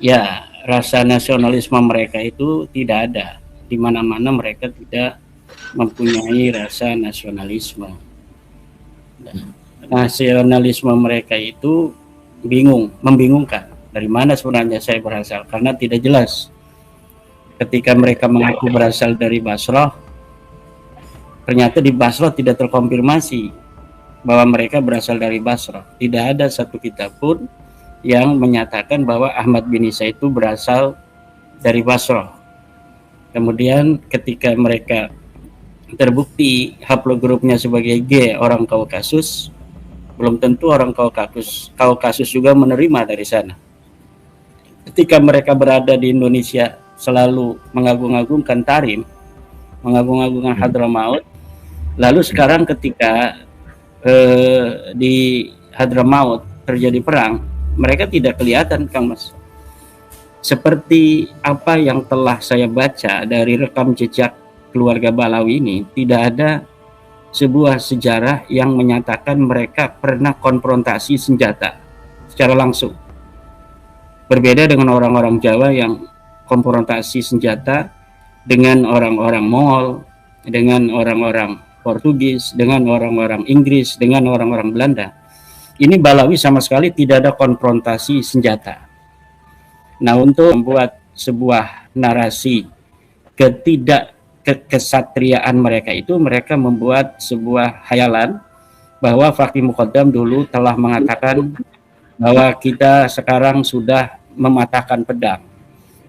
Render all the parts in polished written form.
Ya, rasa nasionalisme mereka itu tidak ada. Di mana-mana mereka tidak mempunyai rasa nasionalisme. Nasionalisme mereka itu membingungkan. Dari mana sebenarnya saya berasal? Karena tidak jelas. Ketika mereka mengaku berasal dari Basrah, ternyata di Basrah tidak terkonfirmasi bahwa mereka berasal dari Basrah. Tidak ada satu kitab pun yang menyatakan bahwa Ahmad bin Isa itu berasal dari Basrah. Kemudian ketika mereka terbukti haplogrupnya sebagai G orang Kaukasus, belum tentu orang Kaukasus juga menerima dari sana. Ketika mereka berada di Indonesia selalu mengagung-agungkan Tarim, mengagung-agungkan Hadramaut, lalu sekarang ketika di Hadramaut terjadi perang, mereka tidak kelihatan, Kang Mas. Seperti apa yang telah saya baca dari rekam jejak keluarga Balawi ini, tidak ada sebuah sejarah yang menyatakan mereka pernah konfrontasi senjata secara langsung. Berbeda dengan orang-orang Jawa yang konfrontasi senjata dengan orang-orang Mongol, dengan orang-orang Portugis, dengan orang-orang Inggris, dengan orang-orang Belanda. Ini Balawi sama sekali tidak ada konfrontasi senjata. Nah, untuk membuat sebuah narasi kesatriaan mereka itu, mereka membuat sebuah hayalan bahwa Fakih Muqaddam dulu telah mengatakan bahwa kita sekarang sudah mematahkan pedang.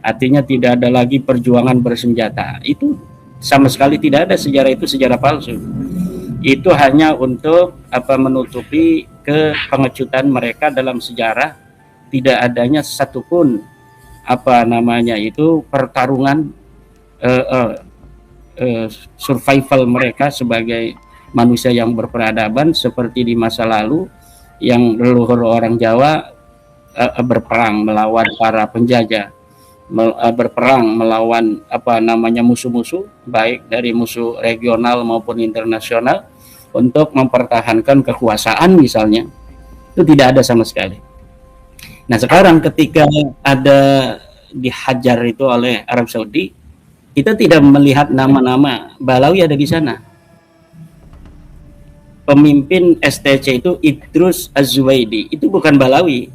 Artinya tidak ada lagi perjuangan bersenjata. Itu sama sekali tidak ada, sejarah itu sejarah palsu. Itu hanya untuk menutupi kepengecutan mereka dalam sejarah, tidak adanya satupun pertarungan survival mereka sebagai manusia yang berperadaban seperti di masa lalu yang leluhur orang Jawa berperang melawan para penjajah, berperang melawan musuh-musuh baik dari musuh regional maupun internasional untuk mempertahankan kekuasaan misalnya. Itu tidak ada sama sekali. Nah, sekarang ketika ada dihajar itu oleh Arab Saudi, kita tidak melihat nama-nama Balawi ada di sana. Pemimpin STC itu Idrus Az-Zubaidi, itu bukan Balawi.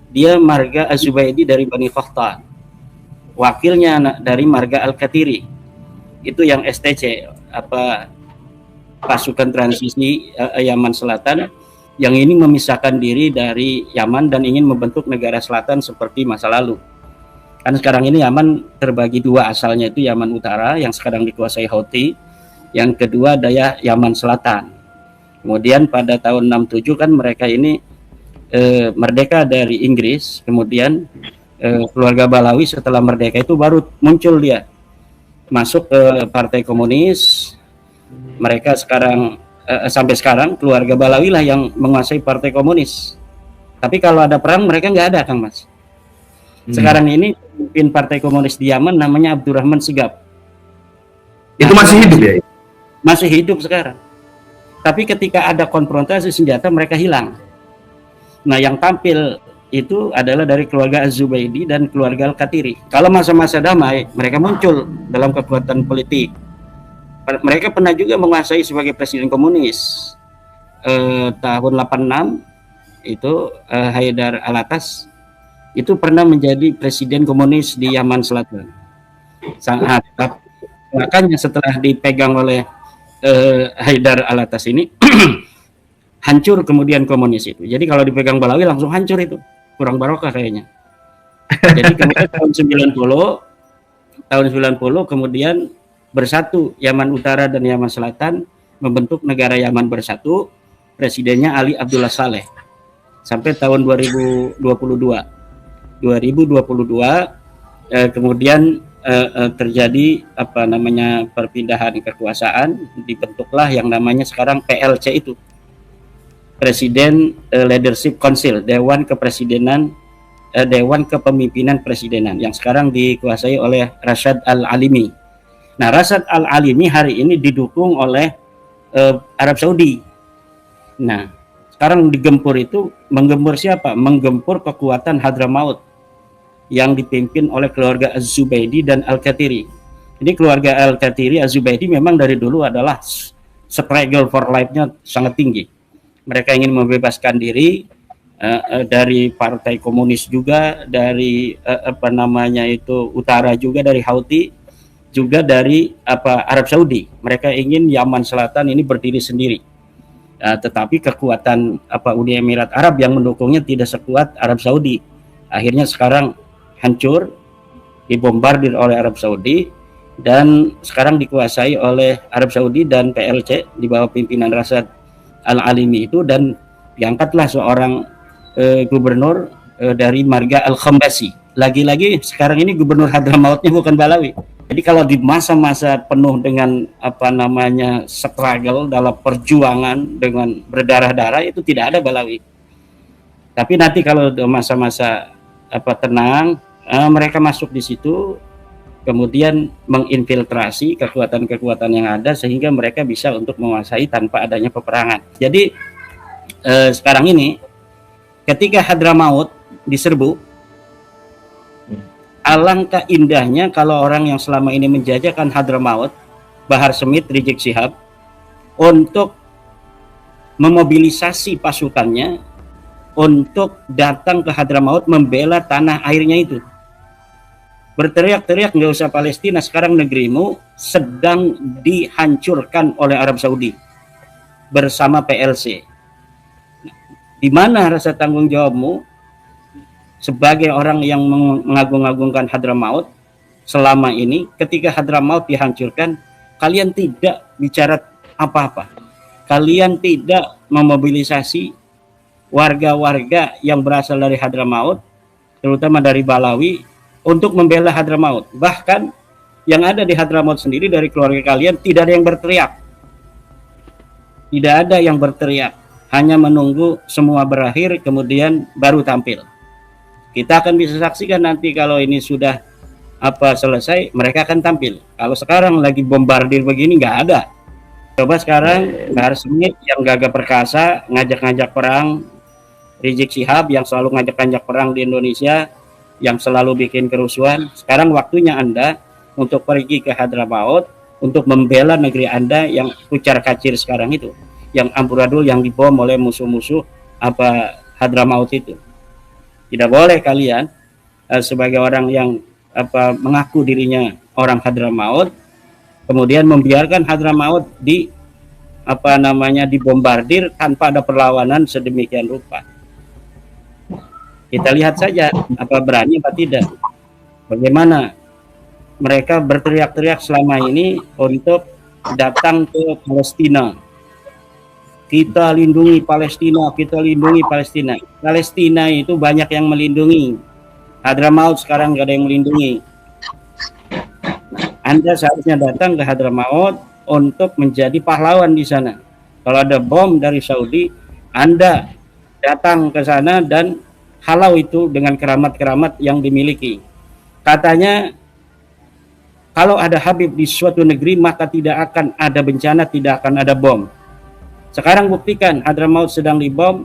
Dia marga Az-Zubaidi dari Bani Qahtan. Wakilnya dari marga Al-Katiri. Itu yang STC, pasukan transisi Yaman Selatan yang ini memisahkan diri dari Yaman dan ingin membentuk negara selatan seperti masa lalu. Karena sekarang ini Yaman terbagi dua, asalnya itu Yaman Utara yang sekarang dikuasai Houthi, yang kedua daya Yaman Selatan. Kemudian pada tahun 67 kan mereka ini merdeka dari Inggris, kemudian keluarga Balawi setelah merdeka itu baru muncul dia masuk ke Partai Komunis. Mereka sekarang sampai sekarang keluarga Balawi lah yang menguasai Partai Komunis. Tapi kalau ada perang mereka nggak ada, Kang Mas. Sekarang ini pemimpin Partai Komunis di Yaman namanya Abdurrahman Sigab. Itu masih hidup ya? Masih hidup sekarang. Tapi ketika ada konfrontasi senjata mereka hilang. Nah, yang tampil itu adalah dari keluarga Az-Zubaidi dan keluarga Al-Katiri. Kalau masa-masa damai, mereka muncul dalam kekuatan politik. Mereka pernah juga menguasai sebagai presiden komunis. Tahun 86 itu Haidar Alatas itu pernah menjadi presiden komunis di Yaman Selatan. Makanya setelah dipegang oleh Haidar Alatas ini hancur kemudian komunis itu. Jadi kalau dipegang Balawi langsung hancur itu. Kurang barokah kayaknya. Jadi kemudian tahun 90 kemudian bersatu Yaman Utara dan Yaman Selatan membentuk negara Yaman Bersatu, presidennya Ali Abdullah Saleh. Sampai tahun 2022 kemudian terjadi perpindahan kekuasaan, dibentuklah yang namanya sekarang PLC itu, Presiden Leadership Council, Dewan Kepemimpinan Presidenan, yang sekarang dikuasai oleh Rashad Al-Alimi. Nah, Rashad Al-Alimi hari ini didukung oleh Arab Saudi. Nah, sekarang menggempur siapa? Menggempur kekuatan Hadramaut. yang dipimpin oleh keluarga Az-Zubaidi dan Al-Kathiri. Jadi keluarga Al-Kathiri, Az-Zubaidi memang dari dulu adalah struggle for life-nya sangat tinggi. Mereka ingin membebaskan diri dari partai komunis juga, dari utara juga, dari Houthi, juga dari Arab Saudi. Mereka ingin Yaman Selatan ini berdiri sendiri. Tetapi kekuatan Uni Emirat Arab yang mendukungnya tidak sekuat Arab Saudi. Akhirnya sekarang hancur, dibombardir oleh Arab Saudi, dan sekarang dikuasai oleh Arab Saudi dan PLC di bawah pimpinan Rashad Al-Alimi itu, dan diangkatlah seorang gubernur dari marga Al-Khambasi. Lagi-lagi sekarang ini gubernur Hadramautnya bukan Balawi. Jadi kalau di masa-masa penuh dengan struggle dalam perjuangan dengan berdarah-darah, itu tidak ada Balawi. Tapi nanti kalau masa-masa tenang, mereka masuk di situ, kemudian menginfiltrasi kekuatan-kekuatan yang ada sehingga mereka bisa untuk menguasai tanpa adanya peperangan. Jadi sekarang ini ketika Hadramaut diserbu, alangkah indahnya kalau orang yang selama ini menjajakan Hadramaut, Bahar Smith, Rizik Syihab, untuk memobilisasi pasukannya untuk datang ke Hadramaut membela tanah airnya itu. Berteriak-teriak, nggak usah Palestina, sekarang negerimu sedang dihancurkan oleh Arab Saudi bersama PLC. Di mana rasa tanggung jawabmu sebagai orang yang mengagung-agungkan Hadramaut selama ini? Ketika Hadramaut dihancurkan, kalian tidak bicara apa-apa. Kalian tidak memobilisasi warga-warga yang berasal dari Hadramaut, terutama dari Balawi, untuk membela Hadramaut. Bahkan yang ada di Hadramaut sendiri dari keluarga kalian tidak ada yang berteriak. Tidak ada yang berteriak, hanya menunggu semua berakhir kemudian baru tampil. Kita akan bisa saksikan nanti kalau ini sudah selesai, mereka akan tampil. Kalau sekarang lagi bombardir begini, nggak ada. Coba sekarang Bahar Smith yang gagah perkasa ngajak-ngajak perang, Rizik Syihab yang selalu ngajak-ngajak perang di Indonesia, yang selalu bikin kerusuhan. Sekarang waktunya Anda untuk pergi ke Hadramaut untuk membela negeri Anda yang kucar kacir sekarang itu, yang amburadul, yang dibom oleh musuh-musuh Hadramaut itu. Tidak boleh kalian sebagai orang yang mengaku dirinya orang Hadramaut kemudian membiarkan Hadramaut dibombardir tanpa ada perlawanan sedemikian rupa. Kita lihat saja berani apa tidak. Bagaimana mereka berteriak-teriak selama ini untuk datang ke Palestina. Kita lindungi Palestina, kita lindungi Palestina. Palestina itu banyak yang melindungi. Hadramaut sekarang nggak ada yang melindungi. Anda seharusnya datang ke Hadramaut untuk menjadi pahlawan di sana. Kalau ada bom dari Saudi, Anda datang ke sana dan halau itu dengan keramat-keramat yang dimiliki. Katanya kalau ada Habib di suatu negeri maka tidak akan ada bencana, tidak akan ada bom. Sekarang buktikan Hadramaut sedang dibom,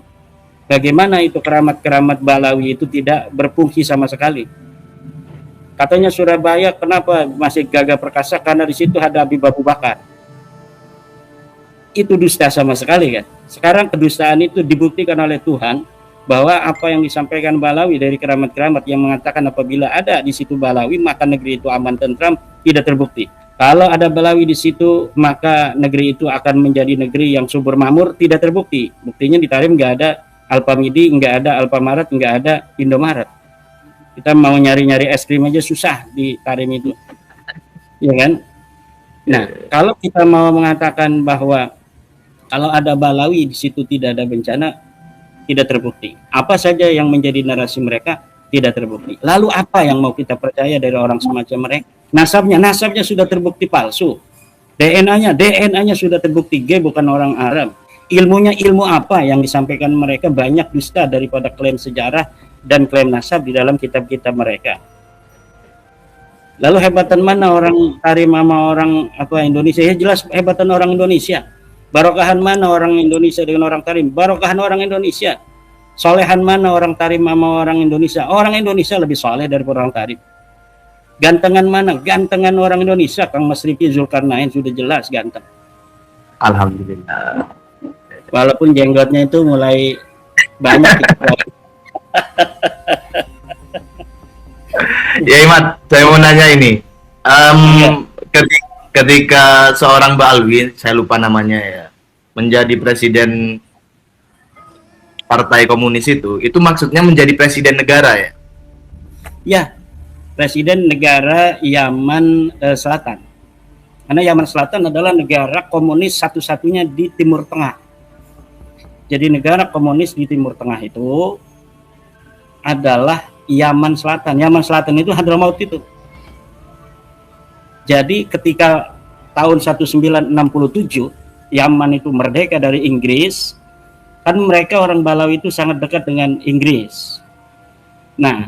bagaimana itu keramat-keramat Balawi itu tidak berfungsi sama sekali. Katanya Surabaya kenapa masih gagah perkasa, karena di situ ada Habib Abu Bakar. Itu dusta sama sekali kan. Sekarang kedustaan itu dibuktikan oleh Tuhan bahwa apa yang disampaikan Balawi dari keramat-keramat yang mengatakan apabila ada di situ Balawi maka negeri itu aman tentram, tidak terbukti. Kalau ada Balawi di situ maka negeri itu akan menjadi negeri yang subur makmur, tidak terbukti. Buktinya di Tarim nggak ada Alfamidi, nggak ada Alfamaret, nggak ada Indomaret. Kita mau nyari-nyari es krim aja susah di Tarim itu, ya kan? Nah, kalau kita mau mengatakan bahwa kalau ada Balawi di situ tidak ada bencana, tidak terbukti. Apa saja yang menjadi narasi mereka tidak terbukti. Lalu apa yang mau kita percaya dari orang semacam mereka? Nasabnya sudah terbukti palsu. DNA-nya sudah terbukti G bukan orang Arab. Ilmunya ilmu apa yang disampaikan mereka banyak dusta daripada klaim sejarah dan klaim nasab di dalam kitab-kitab mereka. Lalu hebatan mana orang Tarim sama orang Indonesia? Ya jelas hebatan orang Indonesia. Barokahan mana orang Indonesia dengan orang Tarim? Barokahan orang Indonesia. Solehan mana orang Tarim sama orang Indonesia? Orang Indonesia lebih soleh daripada orang Tarim. Gantengan mana? Gantengan orang Indonesia. Kang Mas Rifki Zulkarnain sudah jelas ganteng. Alhamdulillah. Walaupun jenggotnya itu mulai banyak. Ya Imat, saya mau nanya ini. Ya. Ketika seorang Mbak Alwi, saya lupa namanya ya, menjadi presiden Partai Komunis itu maksudnya menjadi presiden negara ya? Ya, presiden negara Yaman Selatan. Karena Yaman Selatan adalah negara komunis satu-satunya di Timur Tengah. Jadi negara komunis di Timur Tengah itu adalah Yaman Selatan. Yaman Selatan itu Hadramaut itu. Jadi ketika tahun 1967 Yaman itu merdeka dari Inggris, kan mereka orang Balawi itu sangat dekat dengan Inggris. Nah,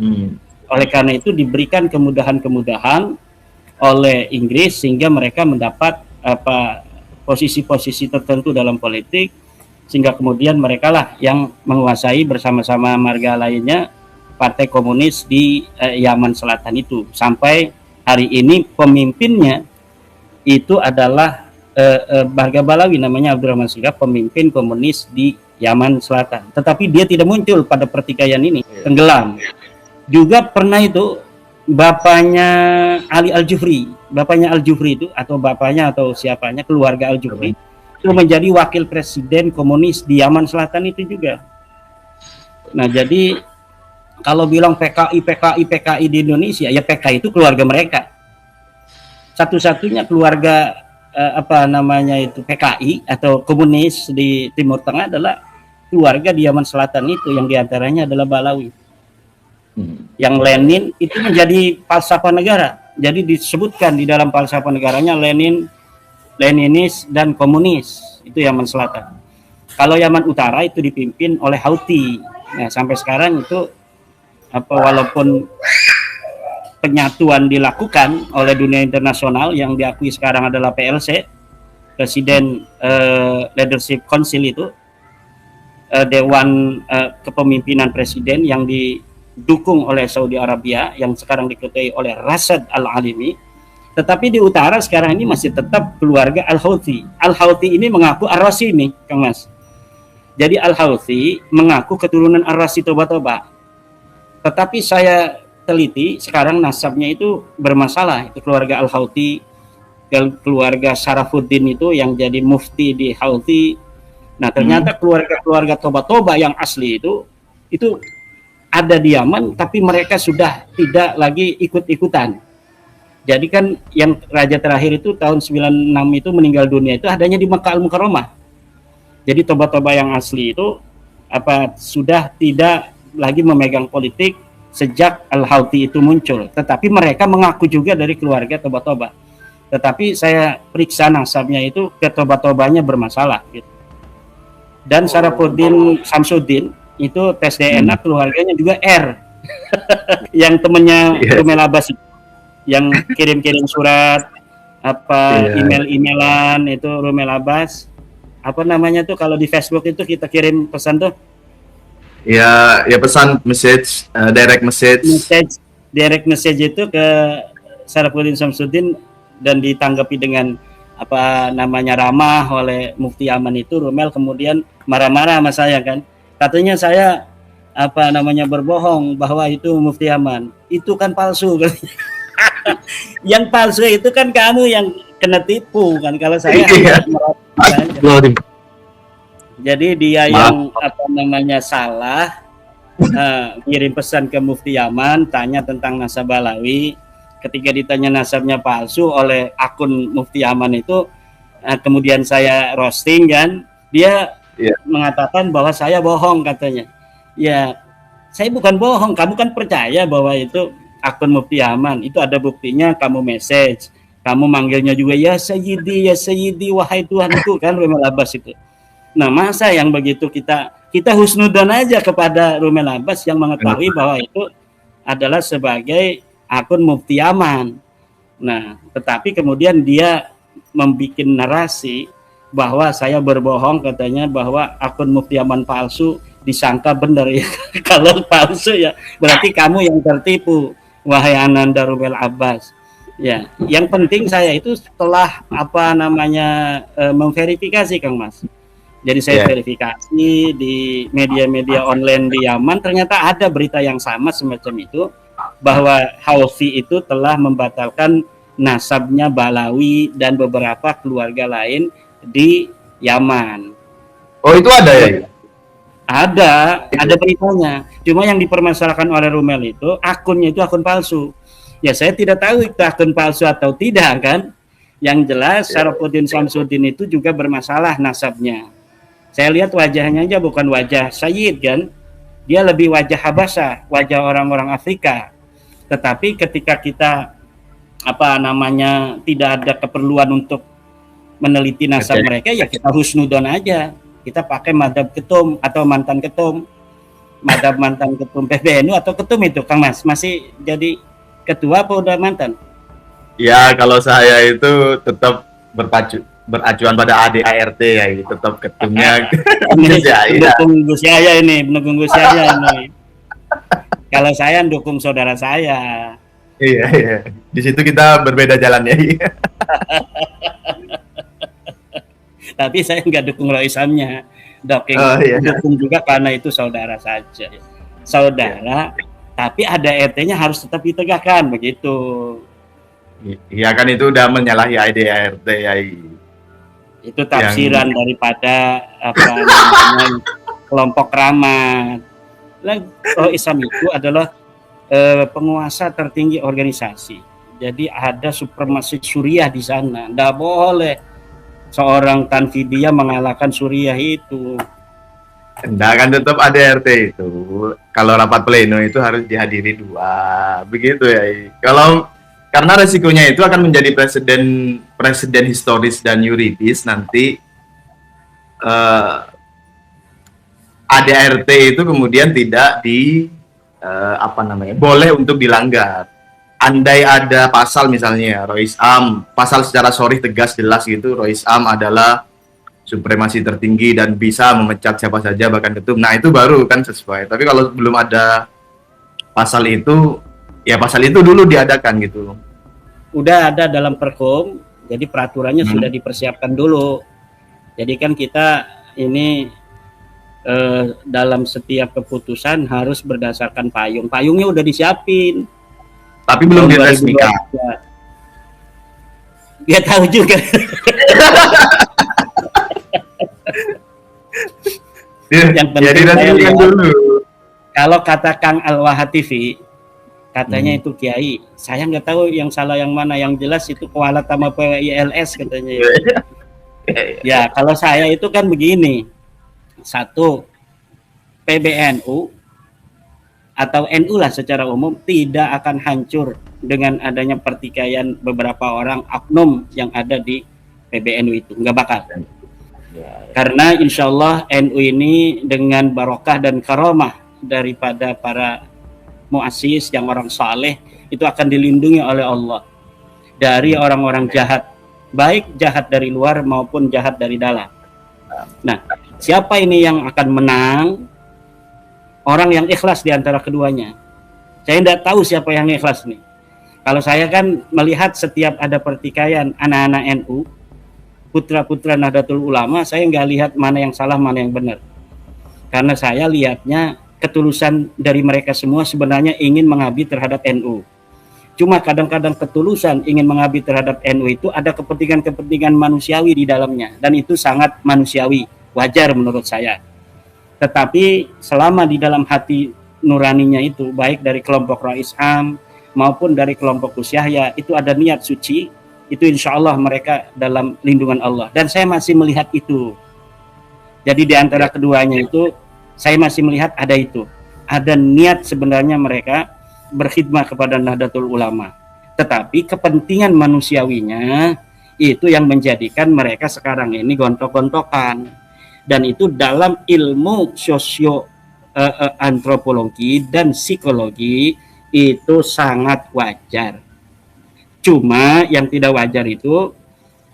oleh karena itu diberikan kemudahan-kemudahan oleh Inggris sehingga mereka mendapat posisi-posisi tertentu dalam politik, sehingga kemudian mereka lah yang menguasai bersama-sama marga lainnya Partai Komunis di Yaman Selatan itu. Sampai hari ini pemimpinnya itu adalah Marga Balawi, namanya Abdurrahman Sigaf, pemimpin komunis di Yaman Selatan. Tetapi dia tidak muncul pada pertikaian ini, tenggelam. Juga pernah itu bapaknya Ali Al-Jufri, itu atau bapaknya atau siapanya, keluarga Al-Jufri itu menjadi wakil presiden komunis di Yaman Selatan itu juga. Nah, jadi kalau bilang PKI di Indonesia, ya PKI itu keluarga mereka. Satu-satunya keluarga PKI atau komunis di Timur Tengah adalah keluarga di Yaman Selatan itu, yang diantaranya adalah Balawi. Yang Lenin itu menjadi falsafah negara. Jadi disebutkan di dalam falsafah negaranya Leninis dan komunis, itu Yaman Selatan. Kalau Yaman Utara itu dipimpin oleh Houthi. Nah, sampai sekarang itu walaupun penyatuan dilakukan oleh dunia internasional, yang diakui sekarang adalah PLC, Presiden Leadership Council itu, Dewan Kepemimpinan Presiden yang didukung oleh Saudi Arabia, yang sekarang diketuai oleh Rashid Al-Alimi. Tetapi di utara sekarang ini masih tetap keluarga Al-Houthi. Al-Houthi ini mengaku Ar-Rasimi, Kang Mas. Jadi Al-Houthi mengaku keturunan Ar-Rasi Toba-Toba. Tetapi saya teliti, sekarang nasabnya itu bermasalah. Itu keluarga Al-Houthi, keluarga Sarafuddin itu yang jadi mufti di Houthi. Nah, ternyata keluarga Toba-Toba yang asli itu ada di Yaman, tapi mereka sudah tidak lagi ikut-ikutan. Jadi kan yang raja terakhir itu tahun 96 itu meninggal dunia itu adanya di Makkah Al-Mukarramah. Jadi Toba-Toba yang asli itu sudah tidak lagi memegang politik sejak Al-Houthi itu muncul. Tetapi mereka mengaku juga dari keluarga Toba-Toba. Tetapi saya periksa nasabnya itu ke Toba-Tobanya bermasalah gitu. Dan Sarafuddin Samsudin itu tes DNA keluarganya juga R. Yang temennya Rumel Abbas, yang kirim-kirim surat email-emailan itu Rumel Abbas. Apa namanya tuh kalau di Facebook itu kita kirim pesan tuh? Ya pesan message, direct message itu ke Sarafuddin Samsudin dan ditanggapi dengan ramah oleh Mufti Yaman itu. Rumel kemudian marah-marah sama saya kan, katanya saya berbohong bahwa itu Mufti Yaman. Itu kan palsu kan. Yang palsu itu kan kamu yang kena tipu kan, kalau saya jadi dia yang salah kirim pesan ke Mufti Yaman, tanya tentang nasab Balawi. Ketika ditanya nasabnya palsu oleh akun Mufti Yaman itu, kemudian saya roasting kan, dia mengatakan bahwa saya bohong katanya. Ya, saya bukan bohong, kamu kan percaya bahwa itu akun Mufti Yaman, itu ada buktinya, kamu message, kamu manggilnya juga ya Sayyidi, wahai Tuhanku kan, Rumel Abbas itu. Nah, masa yang begitu kita husnudon aja kepada Rumel Abbas yang mengetahui bahwa itu adalah sebagai akun Mufti Yaman. Nah, tetapi kemudian dia membuat narasi bahwa saya berbohong, katanya bahwa akun Mufti Yaman palsu, disangka benar ya. Kalau palsu ya berarti kamu yang tertipu, wahai Ananda Rumel Abbas. Ya, yang penting saya itu setelah apa namanya memverifikasi Kang Mas. Jadi saya Ya. verifikasi di media-media online di Yaman, ternyata ada berita yang sama semacam itu, bahwa Houthi itu telah membatalkan nasabnya Balawi dan beberapa keluarga lain di Yaman. Oh, itu ada ya? Ada beritanya. Cuma yang dipermasalahkan oleh Rumel itu akunnya itu akun palsu. Ya saya tidak tahu itu akun palsu atau tidak kan. Yang jelas Syarafuddin Samsudin itu juga bermasalah nasabnya. Saya lihat wajahnya aja bukan wajah Sayyid kan. Dia lebih wajah Habasah, wajah orang-orang Afrika. Tetapi ketika kita apa namanya tidak ada keperluan untuk meneliti nasab mereka, ya kita husnudon aja. Kita pakai madhab ketum atau mantan ketum. Madhab mantan ketum PBNU atau ketum itu Kang Mas. Masih jadi ketua apa udah mantan? Ya, kalau saya itu tetap beracuan pada ADART ya, tetap ketumnya. Pendukung Gus Yahya ini, pendukung Gus Yahya ini. Kalau saya dukung saudara saya. Iya, iya. Di situ kita berbeda jalan ya. Tapi saya nggak dukung Roisamnya. Dukung juga karena itu saudara saja. Saudara, tapi ada RT-nya harus tetap ditegakkan begitu. Iya kan itu udah menyalahi ADART ya. Itu tafsiran daripada apa namanya kelompok keramat. Islam itu adalah penguasa tertinggi organisasi. Jadi ada supremasi Suriah di sana. Nggak boleh seorang Tanfidiyah mengalahkan Suriah itu. Nah kan tetap ADART itu. Kalau rapat pleno itu harus dihadiri 2. Begitu ya. Karena resikonya itu akan menjadi presiden historis dan yuridis nanti ADART itu kemudian tidak boleh untuk dilanggar. Andai ada pasal misalnya Roisam, pasal secara sorih tegas jelas gitu, Roisam adalah supremasi tertinggi dan bisa memecat siapa saja bahkan ketum. Nah itu baru kan sesuai. Tapi kalau belum ada pasal itu, ya pasal itu dulu diadakan gitu. Udah ada dalam Perkom, jadi peraturannya sudah dipersiapkan dulu. Jadi kan kita ini dalam setiap keputusan harus berdasarkan payung. Payungnya udah disiapin. Tapi belum diresmikan. Dia tahu juga. Yang penting ya, dulu. Kalau kata Kang Al-Wahatifi, katanya itu Kiai, saya nggak tahu yang salah yang mana, yang jelas itu kualat sama PILS katanya. Ya kalau saya itu kan begini, satu, PBNU atau NU lah secara umum tidak akan hancur dengan adanya pertikaian beberapa orang oknum yang ada di PBNU itu, nggak bakal. Karena insya Allah NU ini dengan barokah dan karomah daripada para muassis yang orang saleh itu akan dilindungi oleh Allah dari orang-orang jahat, baik jahat dari luar maupun jahat dari dalam. Nah, siapa ini yang akan menang? Orang yang ikhlas di antara keduanya. Saya tidak tahu siapa yang ikhlas nih. Kalau saya kan melihat setiap ada pertikaian anak-anak NU, putra-putra Nahdlatul Ulama, saya nggak lihat mana yang salah, mana yang benar. Karena saya lihatnya ketulusan dari mereka semua sebenarnya ingin mengabdi terhadap NU. Cuma kadang-kadang ketulusan ingin mengabdi terhadap NU itu ada kepentingan-kepentingan manusiawi di dalamnya. Dan itu sangat manusiawi, wajar menurut saya. Tetapi selama di dalam hati nuraninya itu, baik dari kelompok Roisam maupun dari kelompok Gus Yahya, itu ada niat suci, itu insya Allah mereka dalam lindungan Allah. Dan saya masih melihat itu. Jadi di antara keduanya itu, saya masih melihat ada itu. Ada niat sebenarnya mereka berkhidmat kepada Nahdlatul Ulama. Tetapi kepentingan manusiawinya itu yang menjadikan mereka sekarang ini gontok-gontokan. Dan itu dalam ilmu sosio antropologi dan psikologi itu sangat wajar. Cuma yang tidak wajar itu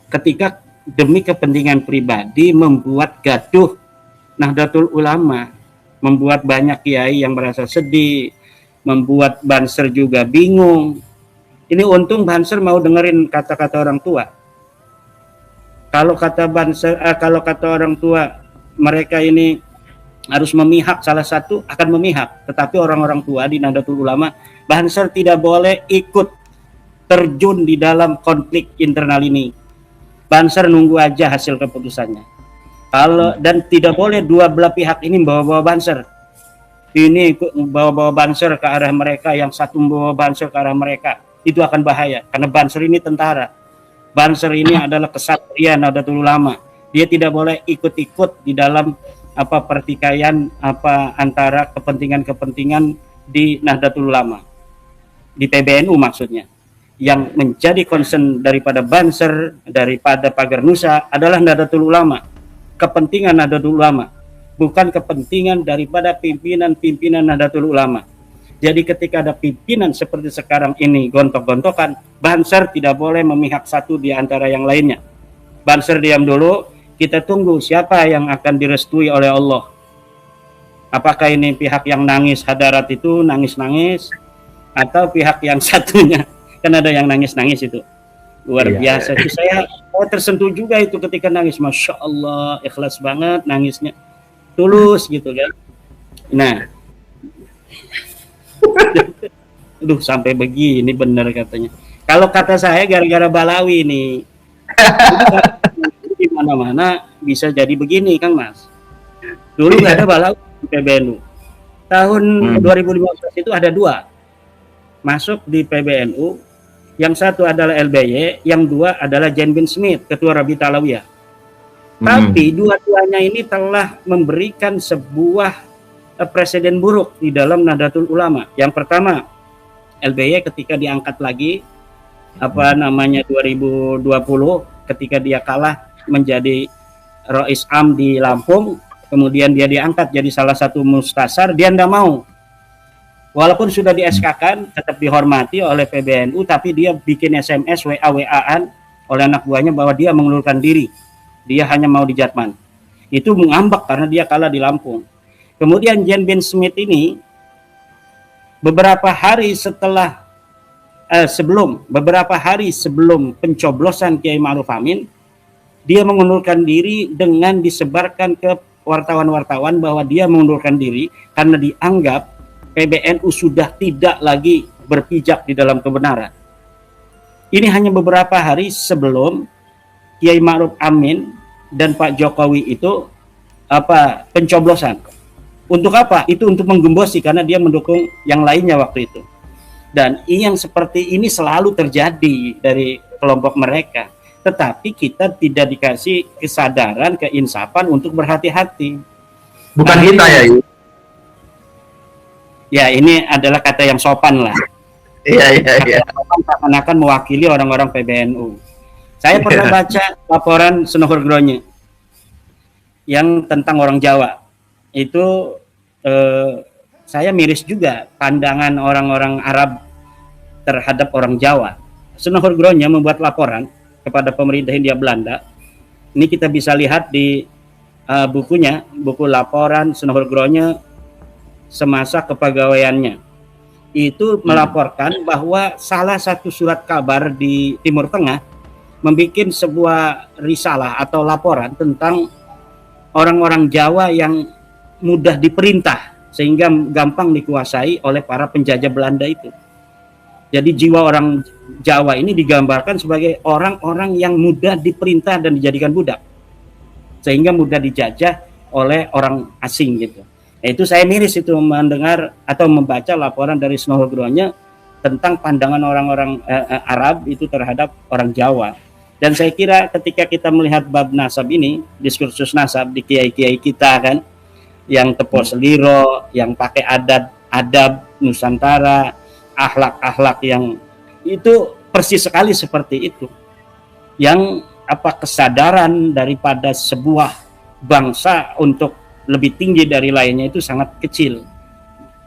ketika demi kepentingan pribadi membuat gaduh Nahdlatul Ulama. membuat banyak kiai yang merasa sedih, membuat Banser juga bingung. Ini untung Banser mau dengerin kata-kata orang tua. Kalau kata Banser, kalau kata orang tua mereka ini harus memihak salah satu, akan memihak. Tetapi orang-orang tua di Nahdlatul Ulama, Banser tidak boleh ikut terjun di dalam konflik internal ini. Banser nunggu aja hasil keputusannya. Dan tidak boleh dua belah pihak ini bawa-bawa Banser. Ini bawa-bawa Banser ke arah mereka, yang satu bawa Banser ke arah mereka. Itu akan bahaya karena Banser ini tentara. Banser ini adalah kesatria Nahdlatul Ulama. Dia tidak boleh ikut-ikut di dalam pertikaian antara kepentingan-kepentingan di Nahdlatul Ulama, di PBNU maksudnya. Yang menjadi concern daripada Banser, daripada Pagar Nusa adalah Nahdlatul Ulama, kepentingan Nahdlatul Ulama, bukan kepentingan daripada pimpinan-pimpinan Nahdlatul Ulama. Jadi ketika ada pimpinan seperti sekarang ini gontok-gontokan, Banser tidak boleh memihak satu di antara yang lainnya. Banser diam dulu, kita tunggu siapa yang akan direstui oleh Allah. Apakah ini pihak yang nangis hadarat itu, nangis-nangis, atau pihak yang satunya, kan ada yang nangis-nangis itu. Luar biasa. Itu saya tersentuh juga itu ketika nangis. Masya Allah, ikhlas banget nangisnya. Tulus gitu kan. Nah, aduh sampai begini bener katanya. Kalau kata saya gara-gara Balawi nih. Di mana-mana bisa jadi begini Kang Mas. Dulu nggak ada Balawi di PBNU. Tahun 2015 itu ada 2 masuk di PBNU. Yang satu adalah LBY, yang 2 adalah Jen bin Smith, Ketua Rabita Alawiyah. Tapi dua-duanya ini telah memberikan sebuah presiden buruk di dalam Nahdlatul Ulama. Yang pertama, LBY ketika diangkat lagi 2020 ketika dia kalah menjadi Rois Am di Lampung, kemudian dia diangkat jadi salah satu mustasar, dia tidak mau. Walaupun sudah di SK-kan, tetap dihormati oleh PBNU, tapi dia bikin SMS WA-WA-an oleh anak buahnya bahwa dia mengundurkan diri. Dia hanya mau di Jatman. Itu mengambek karena dia kalah di Lampung. Kemudian Jen bin Smith ini beberapa hari sebelum pencoblosan Kiai Ma'ruf Amin, dia mengundurkan diri dengan disebarkan ke wartawan-wartawan bahwa dia mengundurkan diri karena dianggap PBNU sudah tidak lagi berpijak di dalam kebenaran. Ini hanya beberapa hari sebelum Kiai Ma'ruf Amin dan Pak Jokowi itu pencoblosan. Untuk apa? Itu untuk menggembosi karena dia mendukung yang lainnya waktu itu. Dan yang seperti ini selalu terjadi dari kelompok mereka. Tetapi kita tidak dikasih kesadaran, keinsafan untuk berhati-hati. Bukan kita ya. Ya ini adalah kata yang sopan lah. Iya. Akan mewakili orang-orang PBNU. Saya pernah baca laporan Senohor Gronye yang tentang orang Jawa. Itu saya miris juga pandangan orang-orang Arab terhadap orang Jawa. Senohor Gronye membuat laporan kepada pemerintah Hindia Belanda. Ini kita bisa lihat di bukunya, buku laporan Senohor Gronye semasa kepegawaiannya. Itu melaporkan bahwa salah satu surat kabar di Timur Tengah membuat sebuah risalah atau laporan tentang orang-orang Jawa yang mudah diperintah sehingga gampang dikuasai oleh para penjajah Belanda itu. Jadi jiwa orang Jawa ini digambarkan sebagai orang-orang yang mudah diperintah dan dijadikan budak, sehingga mudah dijajah oleh orang asing gitu. Nah, itu saya miris itu mendengar atau membaca laporan dari Senohor Gronye tentang pandangan orang-orang Arab itu terhadap orang Jawa. Dan saya kira ketika kita melihat bab nasab ini, diskursus nasab di kiai-kiai kita kan, yang tepo seliro, yang pakai adab Nusantara, akhlak-akhlak yang itu persis sekali seperti itu. Yang kesadaran daripada sebuah bangsa untuk lebih tinggi dari lainnya itu sangat kecil.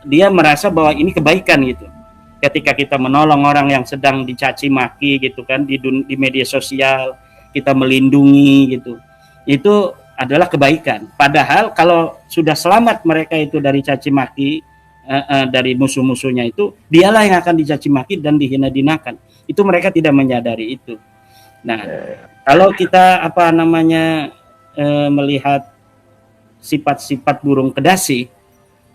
Dia merasa bahwa ini kebaikan gitu. Ketika kita menolong orang yang sedang dicaci maki gitu kan di media sosial, kita melindungi gitu. Itu adalah kebaikan. Padahal kalau sudah selamat mereka itu dari caci maki, dari musuh-musuhnya itu, dialah yang akan dicaci maki dan dihina-dinakan. Itu mereka tidak menyadari itu. Nah, kalau kita melihat sifat-sifat burung kedasi,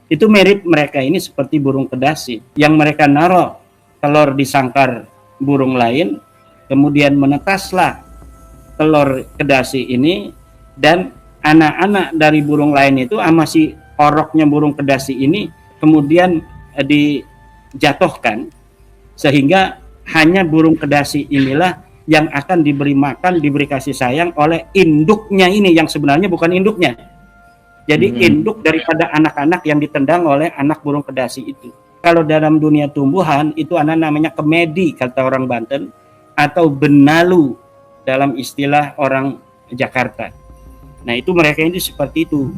itu mirip mereka ini seperti burung kedasi yang mereka naruh telur di sangkar burung lain, kemudian menetaslah telur kedasi ini, dan anak-anak dari burung lain itu sama si oroknya burung kedasi ini kemudian dijatuhkan, sehingga hanya burung kedasi inilah yang akan diberi makan, diberi kasih sayang oleh induknya ini yang sebenarnya bukan induknya. Jadi induk daripada anak-anak yang ditendang oleh anak burung kedasi itu. Kalau dalam dunia tumbuhan itu namanya kemedi kata orang Banten, atau benalu dalam istilah orang Jakarta. Nah itu mereka ini seperti itu.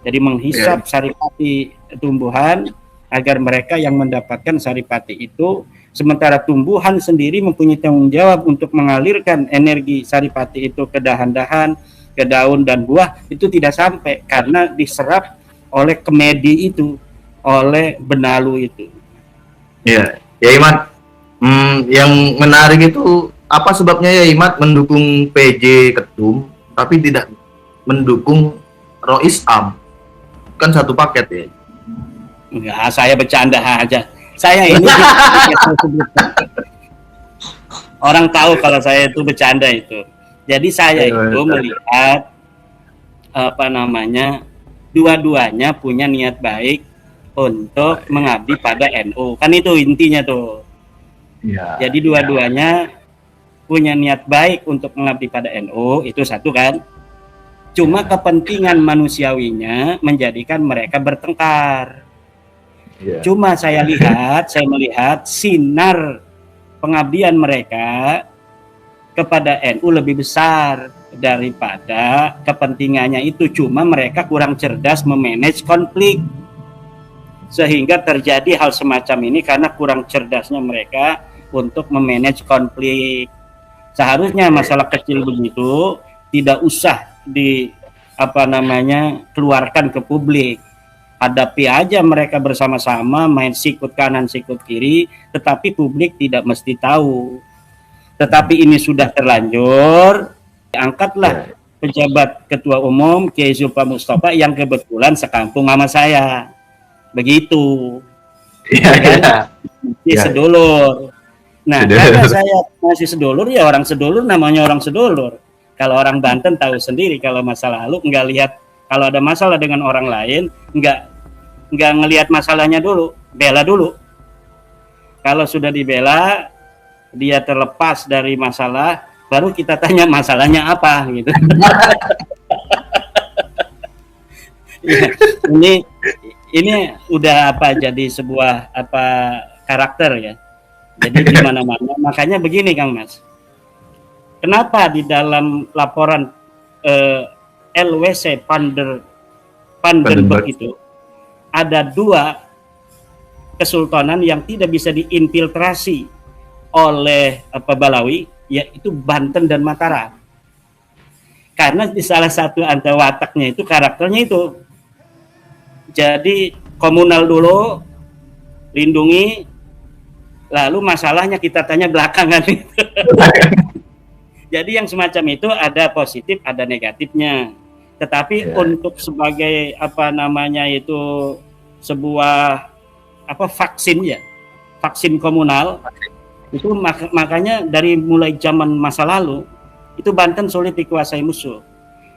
Jadi menghisap saripati tumbuhan agar mereka yang mendapatkan saripati itu, sementara tumbuhan sendiri mempunyai tanggung jawab untuk mengalirkan energi saripati itu ke dahan-dahan, ke daun dan buah, itu tidak sampai karena diserap oleh kemedi itu, oleh benalu itu. Ya, ya Imat. Yang menarik itu apa sebabnya ya Imat mendukung PJ Ketum tapi tidak mendukung Rois Am? Kan satu paket ya. Enggak, saya bercanda aja. Saya ini orang tahu kalau saya itu bercanda itu. Jadi saya itu melihat dua-duanya punya niat baik untuk mengabdi pada NU. Kan itu intinya tuh. Ya, jadi dua-duanya punya niat baik untuk mengabdi pada NU, itu satu kan. Cuma kepentingan manusiawinya menjadikan mereka bertengkar. Cuma saya melihat sinar pengabdian mereka kepada NU lebih besar daripada kepentingannya itu. Cuma mereka kurang cerdas memanage konflik, sehingga terjadi hal semacam ini karena kurang cerdasnya mereka untuk memanage konflik. Seharusnya masalah kecil begitu tidak usah keluarkan ke publik. Hadapi aja mereka bersama-sama, main sikut kanan sikut kiri, tetapi publik tidak mesti tahu. Tetapi ini sudah terlanjur, angkatlah pejabat ketua umum Kiai Zulfa Mustafa yang kebetulan sekampung sama saya. Begitu. Sedulur. Nah, karena saya masih sedulur, ya orang sedulur namanya orang sedulur. Kalau orang Banten tahu sendiri, kalau masa lalu nggak lihat, kalau ada masalah dengan orang lain nggak ngelihat masalahnya dulu, bela dulu. Kalau sudah dibela, dia terlepas dari masalah, baru kita tanya masalahnya apa gitu. Ini udah jadi sebuah karakter ya. Jadi di mana-mana. Makanya begini Kang Mas. Kenapa di dalam laporan LWC Pandenberg itu ada 2 kesultanan yang tidak bisa diinfiltrasi oleh Balawi, yaitu Banten dan Mataram. Karena di salah satu antara wataknya itu karakternya itu. Jadi komunal dulu, lindungi, lalu masalahnya kita tanya belakangan itu. Jadi yang semacam itu ada positif, ada negatifnya. Tetapi untuk sebagai sebuah vaksin ya, vaksin komunal itu makanya dari mulai zaman masa lalu itu Banten sulit dikuasai musuh.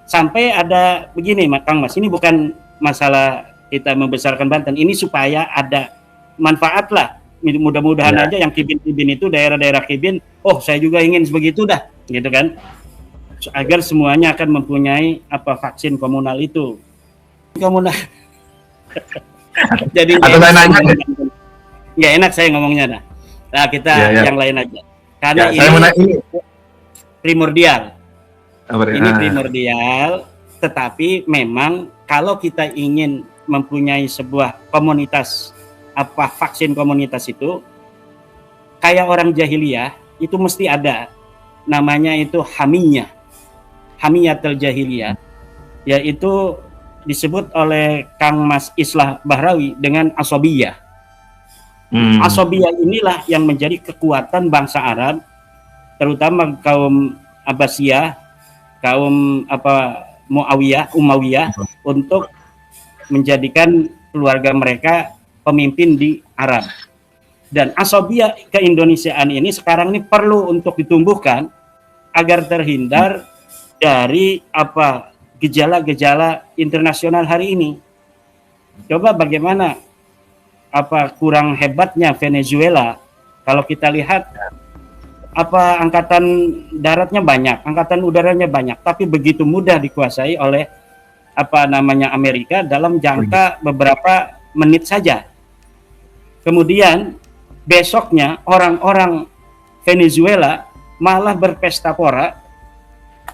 Sampai ada begini Kang Mas, ini bukan masalah kita membesarkan Banten, ini supaya ada manfaat lah. Mudah-mudahan aja yang kibin-kibin itu daerah-daerah kibin, oh saya juga ingin begitu dah, gitu kan, agar semuanya akan mempunyai vaksin komunal itu. Komunal. Jadi nggak enak saya ngomongnya dah. Nah kita yang lain aja. Karena ini primordial. Ini primordial, tetapi memang kalau kita ingin mempunyai sebuah komunitas vaksin komunitas itu kayak orang jahiliyah itu mesti ada namanya itu hamiyatul jahiliyah. yaitu disebut oleh Kang Mas Islah Bahrawi dengan asobiyah. Asobiyah inilah yang menjadi kekuatan bangsa Arab, terutama kaum Abbasiyah, kaum Umayyah untuk menjadikan keluarga mereka pemimpin di Arab. Dan asobiyah keindonesiaan ini sekarang ini perlu untuk ditumbuhkan agar terhindar dari gejala-gejala internasional hari ini. Coba bagaimana kurang hebatnya Venezuela kalau kita lihat angkatan daratnya banyak, angkatan udaranya banyak, tapi begitu mudah dikuasai oleh Amerika dalam jangka beberapa menit saja. Kemudian besoknya orang-orang Venezuela malah berpesta pora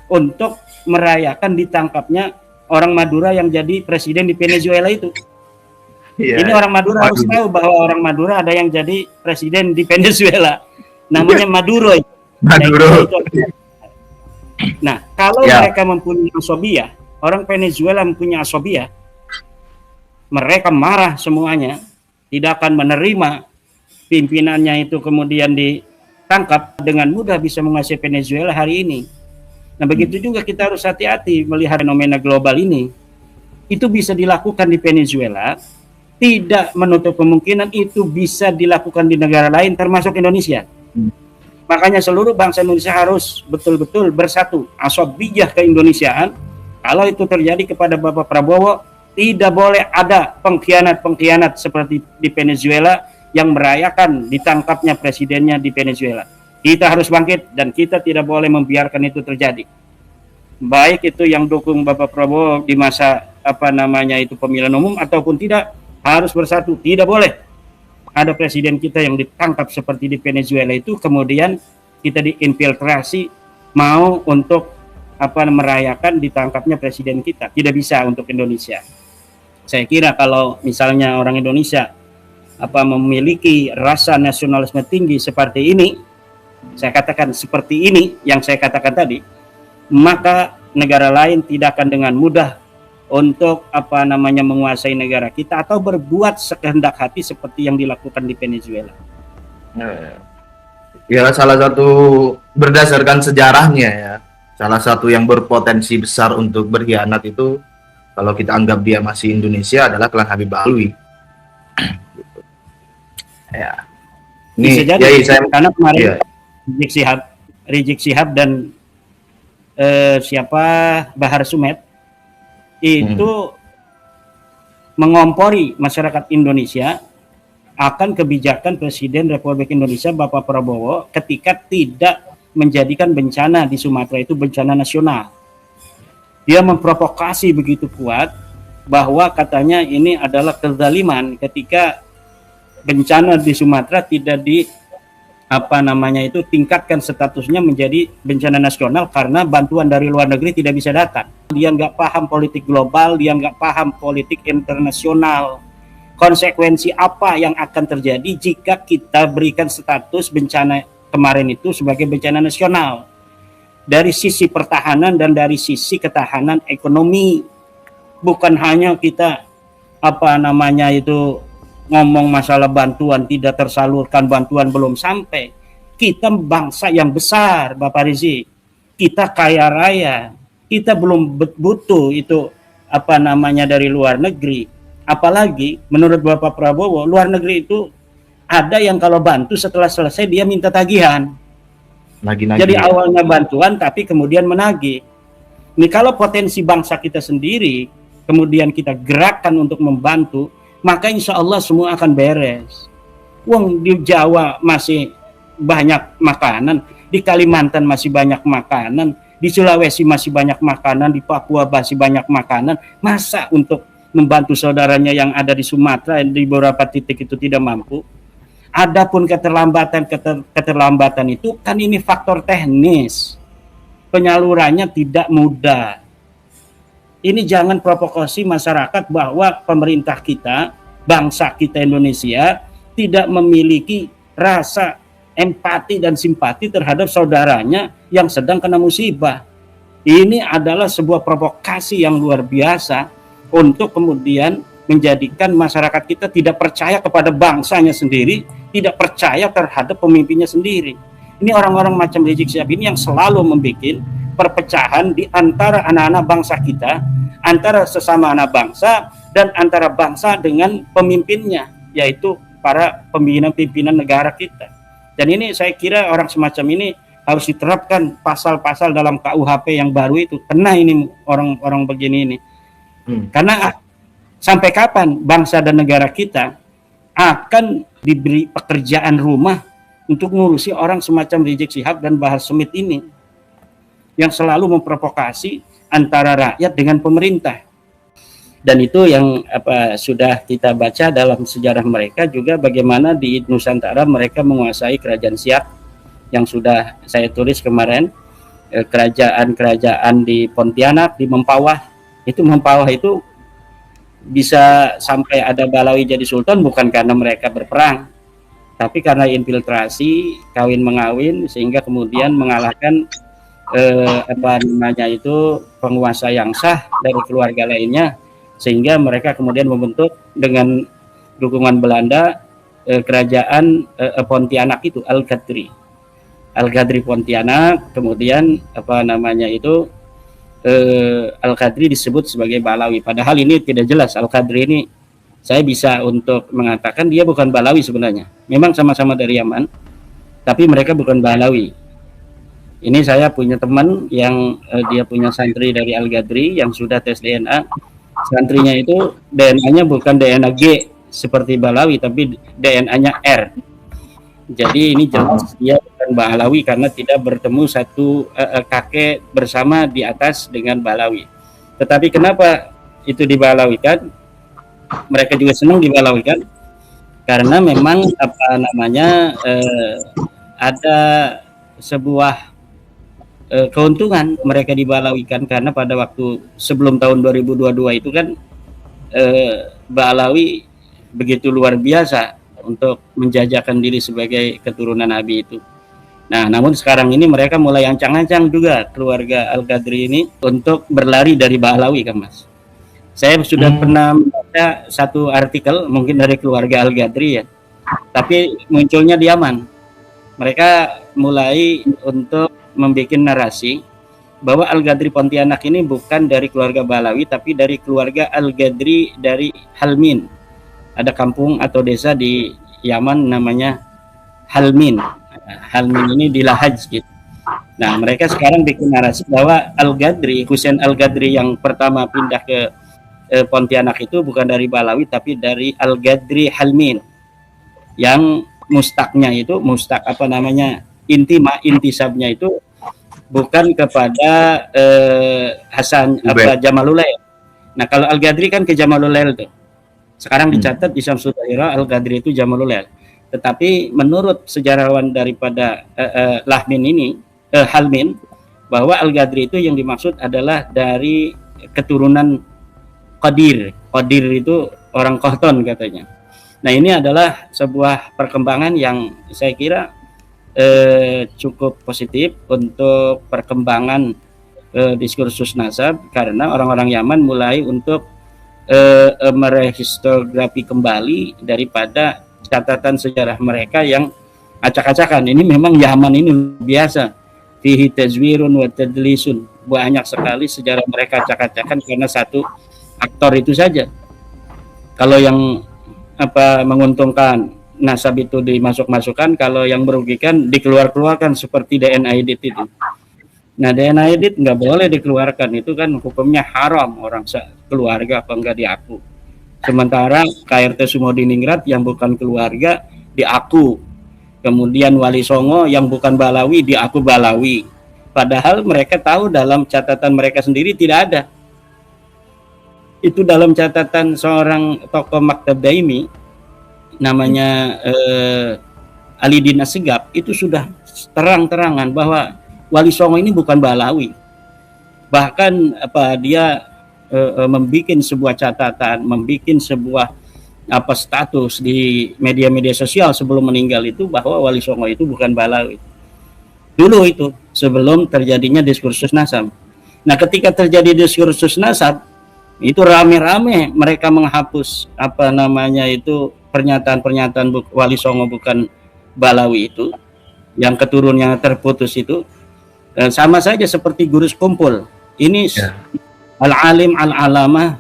untuk merayakan ditangkapnya orang Madura yang jadi presiden di Venezuela itu. Ini orang Madura harus tahu bahwa orang Madura ada yang jadi presiden di Venezuela. Namanya Maduro. Nah, kalau mereka mempunyai asobiyah, orang Venezuela mempunyai asobiyah, mereka marah semuanya, tidak akan menerima pimpinannya itu kemudian ditangkap, dengan mudah bisa menguasai Venezuela hari ini. Nah, begitu juga kita harus hati-hati melihat fenomena global ini. Itu bisa dilakukan di Venezuela, tidak menutup kemungkinan itu bisa dilakukan di negara lain termasuk Indonesia. Makanya seluruh bangsa Indonesia harus betul-betul bersatu, asobiyah keindonesiaan. Kalau itu terjadi kepada Bapak Prabowo, tidak boleh ada pengkhianat-pengkhianat seperti di Venezuela yang merayakan ditangkapnya presidennya di Venezuela. Kita harus bangkit dan kita tidak boleh membiarkan itu terjadi. Baik itu yang dukung Bapak Prabowo di masa pemilihan umum ataupun tidak, harus bersatu. Tidak boleh ada presiden kita yang ditangkap seperti di Venezuela itu, kemudian kita diinfiltrasi mau untuk merayakan ditangkapnya presiden kita. Tidak bisa untuk Indonesia. Saya kira kalau misalnya orang Indonesia memiliki rasa nasionalisme tinggi seperti ini, saya katakan seperti ini yang saya katakan tadi, maka negara lain tidak akan dengan mudah untuk menguasai negara kita atau berbuat sekehendak hati seperti yang dilakukan di Venezuela. Ya, salah satu berdasarkan sejarahnya ya, salah satu yang berpotensi besar untuk berkhianat itu, kalau kita anggap dia masih Indonesia, adalah klan Habib Alwi. Ya. Ini bisa jadi karena kemarin Rizik Syihab dan Bahar Sumed itu mengompori masyarakat Indonesia akan kebijakan Presiden Republik Indonesia Bapak Prabowo ketika tidak menjadikan bencana di Sumatera itu bencana nasional. Dia memprovokasi begitu kuat bahwa katanya ini adalah kezaliman ketika bencana di Sumatera tidak tingkatkan statusnya menjadi bencana nasional karena bantuan dari luar negeri tidak bisa datang. Dia nggak paham politik global, dia nggak paham politik internasional. Konsekuensi apa yang akan terjadi jika kita berikan status bencana kemarin itu sebagai bencana nasional? Dari sisi pertahanan dan dari sisi ketahanan ekonomi. Bukan hanya kita ngomong masalah bantuan tidak tersalurkan, bantuan belum sampai. Kita bangsa yang besar, Bapak Rizik. Kita kaya raya. Kita belum butuh itu dari luar negeri. Apalagi menurut Bapak Prabowo, luar negeri itu ada yang kalau bantu setelah selesai dia minta tagihan. Jadi awalnya bantuan tapi kemudian menagih. Ini kalau potensi bangsa kita sendiri kemudian kita gerakkan untuk membantu, maka insya Allah semua akan beres. Wong di Jawa masih banyak makanan, di Kalimantan masih banyak makanan, di Sulawesi masih banyak makanan, di Papua masih banyak makanan. Masa untuk membantu saudaranya yang ada di Sumatera di beberapa titik itu tidak mampu? Adapun keterlambatan itu kan ini faktor teknis, penyalurannya tidak mudah. Ini jangan provokasi masyarakat bahwa pemerintah kita, bangsa kita Indonesia tidak memiliki rasa empati dan simpati terhadap saudaranya yang sedang kena musibah. Ini adalah sebuah provokasi yang luar biasa untuk kemudian menjadikan masyarakat kita tidak percaya kepada bangsanya sendiri, tidak percaya terhadap pemimpinnya sendiri. Ini orang-orang macam Rizik Syihab ini yang selalu membuat perpecahan di antara anak-anak bangsa kita, antara sesama anak bangsa, dan antara bangsa dengan pemimpinnya, yaitu para pimpinan negara kita. Dan ini saya kira orang semacam ini harus diterapkan pasal-pasal dalam KUHP yang baru itu. Kena ini orang-orang begini ini. Karena sampai kapan bangsa dan negara kita akan diberi pekerjaan rumah untuk ngurusi orang semacam Rizik Syihab dan Bahar Smith ini, yang selalu memprovokasi antara rakyat dengan pemerintah. Dan itu yang sudah kita baca dalam sejarah mereka juga, bagaimana di Nusantara mereka menguasai kerajaan Siak yang sudah saya tulis kemarin, kerajaan-kerajaan di Pontianak, di Mempawah. Mempawah itu bisa sampai ada Balawi jadi sultan bukan karena mereka berperang, tapi karena infiltrasi, kawin mengawin, sehingga kemudian mengalahkan penguasa yang sah dari keluarga lainnya, sehingga mereka kemudian membentuk dengan dukungan Belanda kerajaan Pontianak itu, Al-Ghadri Pontianak. Kemudian Al-Qadri disebut sebagai Balawi, padahal ini tidak jelas. Al-Qadri ini saya bisa untuk mengatakan dia bukan Balawi sebenarnya, memang sama-sama dari Yaman, tapi mereka bukan Balawi. Ini saya punya teman yang dia punya santri dari Al-Ghadri yang sudah tes DNA. Santrinya itu DNA-nya bukan DNA G seperti Balawi, tapi DNA-nya R. Jadi ini jelas dia bukan Balawi karena tidak bertemu satu kakek bersama di atas dengan Balawi. Tetapi kenapa itu dibalawikan? Mereka juga senang dibalawikan karena memang ada sebuah keuntungan mereka dibalawikan, karena pada waktu sebelum tahun 2022 itu kan Balawi begitu luar biasa untuk menjajakan diri sebagai keturunan Nabi itu. Nah, namun sekarang ini mereka mulai ancang-ancang juga keluarga Al-Ghadri ini untuk berlari dari Balawi, kan Mas. Saya sudah pernah membaca satu artikel mungkin dari keluarga Al-Ghadri ya, tapi munculnya di Yaman. Mereka mulai untuk membuat narasi bahwa Al-Ghadri Pontianak ini bukan dari keluarga Balawi, tapi dari keluarga Al-Ghadri dari Halmin. Ada kampung atau desa di Yaman namanya Halmin. Halmin ini di Lahaj gitu. Nah, mereka sekarang bikin narasi bahwa Al-Ghadri, Husain Al-Ghadri yang pertama pindah ke Pontianak itu bukan dari Balawi, tapi dari Al-Ghadri Halmin. Yang mustaknya itu, intisabnya itu bukan kepada Jamalulail. Nah, kalau Al-Ghadri kan ke Jamalulail tuh. Sekarang dicatat di Syamsul Tahira Al-Ghadri itu Jamalulail. Tetapi menurut sejarawan daripada Halmin, bahwa Al-Ghadri itu yang dimaksud adalah dari keturunan Qadir. Qadir itu orang Qahton katanya. Nah, ini adalah sebuah perkembangan yang saya kira cukup positif untuk perkembangan diskursus nasab, karena orang-orang Yaman mulai untuk merehistografi kembali daripada catatan sejarah mereka yang acak-acakan. Ini memang Yaman ini biasa, fihi tazwirun wa tadlisun, banyak sekali sejarah mereka acak-acakan karena satu aktor itu saja. Kalau yang menguntungkan nasab itu dimasuk-masukkan, kalau yang merugikan dikeluarkan seperti DNA edit itu. Nah, DNA edit nggak boleh dikeluarkan, itu kan hukumnya haram, orang keluarga apa enggak diaku. Sementara KRT Sumodiningrat yang bukan keluarga diaku, kemudian Wali Songo yang bukan Balawi diaku Balawi, padahal mereka tahu dalam catatan mereka sendiri tidak ada. Itu dalam catatan seorang tokoh Maktab Daimi namanya Ali Din Assegaf, itu sudah terang-terangan bahwa Wali Songo ini bukan Balawi. Bahkan dia membuat sebuah catatan, membuat sebuah status di media-media sosial sebelum meninggal itu bahwa Wali Songo itu bukan Balawi. Dulu itu sebelum terjadinya diskursus nasab. Nah, ketika terjadi diskursus nasab, itu rame-rame mereka menghapus apa namanya itu pernyataan-pernyataan Wali Songo bukan Balawi itu, yang keturunannya terputus itu. Sama saja seperti Guru Sekumpul. Ini al-alim al-alamah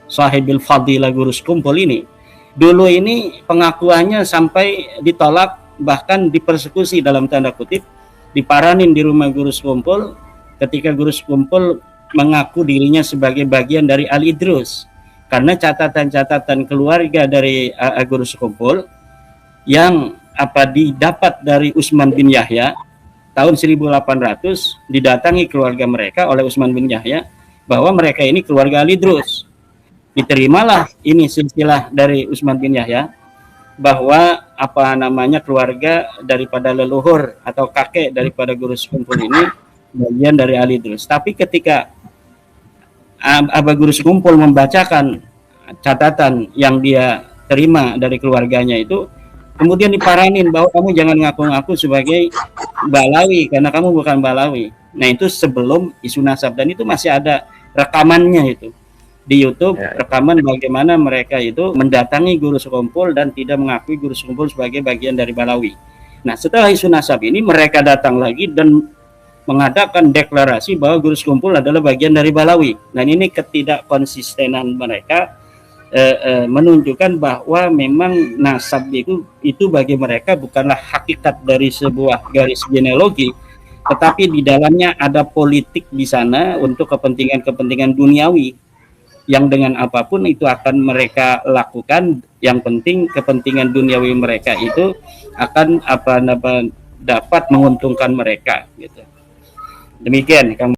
sahibil fadilah Guru Sekumpul ini. Dulu ini pengakuannya sampai ditolak, bahkan dipersekusi dalam tanda kutip, diparanin di rumah Guru Sekumpul ketika Guru Sekumpul mengaku dirinya sebagai bagian dari Al-Idrus, karena catatan-catatan keluarga dari Guru Sekumpul yang didapat dari Utsman bin Yahya tahun 1800, didatangi keluarga mereka oleh Utsman bin Yahya bahwa mereka ini keluarga Al-Idrus. Diterimalah ini silsilah dari Utsman bin Yahya bahwa keluarga daripada leluhur atau kakek daripada Guru Sekumpul ini bagian dari Al-Idrus. Tapi ketika Guru Sekumpul membacakan catatan yang dia terima dari keluarganya itu, kemudian diparanin bahwa kamu jangan ngaku-ngaku sebagai Balawi karena kamu bukan Balawi. Nah, itu sebelum isu nasab, dan itu masih ada rekamannya itu di YouTube, rekaman bagaimana mereka itu mendatangi Guru Sekumpul dan tidak mengakui Guru Sekumpul sebagai bagian dari Balawi. Nah, setelah isu nasab ini mereka datang lagi dan mengadakan deklarasi bahwa Guru Sekumpul adalah bagian dari Balawi. Dan ini ketidakkonsistenan mereka menunjukkan bahwa memang nasab itu bagi mereka bukanlah hakikat dari sebuah garis genealogi, tetapi di dalamnya ada politik di sana untuk kepentingan-kepentingan duniawi yang dengan apapun itu akan mereka lakukan. Yang penting kepentingan duniawi mereka itu akan dapat menguntungkan mereka gitu. Demikian Kang.